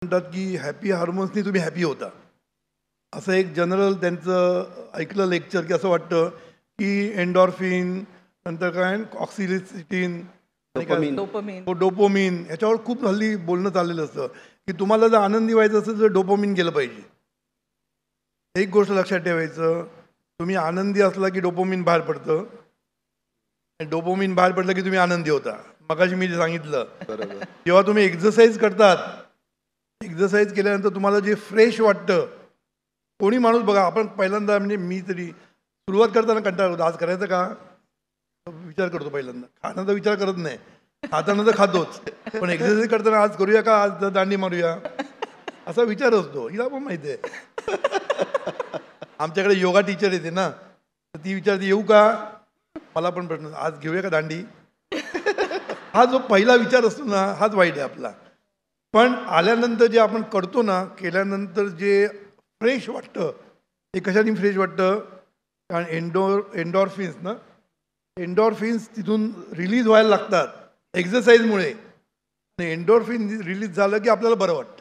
म्हणतात की हॅपी हार्मोन्सनी तुम्ही हॅपी होता, असं एक जनरल त्यांचं ऐकलं लेक्चर की असं वाटतं की एन्डॉर्फिन नंतर काय ऑक्सिलिसिटिन डोपामिन. डोपोमिन ह्याच्यावर खूप हल्ली बोलणं चाललेलं असतं की तुम्हाला जर आनंदी व्हायचं असेल तर डोपोमिन गेलं पाहिजे. एक गोष्ट लक्षात ठेवायचं, तुम्ही आनंदी असला की डोपोमिन बाहेर पडतं, डोपोमिन बाहेर पडलं की तुम्ही आनंदी होता. मगाशी मी जे सांगितलं, जेव्हा तुम्ही एक्झरसाईज करतात, एक्झरसाईज केल्यानंतर तुम्हाला जे फ्रेश वाटतं, कोणी माणूस बघा, आपण पहिल्यांदा म्हणजे मी तरी सुरुवात करताना कंटाळा होतो, आज करायचं का विचार करतो पहिल्यांदा, खाण्याचा विचार करत नाही, खाताना तर खातोच, पण एक्झरसाईज करताना आज करूया का, आज दांडी मारूया असा विचार असतो. हिला पण माहिती आहे, आमच्याकडे योगा टीचर येते ना, तर ती विचारते येऊ का, मला पण प्रश्न आज घेऊया का दांडी. हा जो पहिला विचार असतो ना, हाच वाईट आहे आपला. पण आल्यानंतर जे आपण करतो ना, केल्यानंतर जे फ्रेश वाटतं, ते कशाने फ्रेश वाटतं, कारण एन्डॉर्फिन्स ना, एन्डॉर्फिन्स तिथून रिलीज व्हायला लागतात एक्झरसाईजमुळे. एन्डॉर्फिन रिलीज झालं की आपल्याला बरं वाटतं.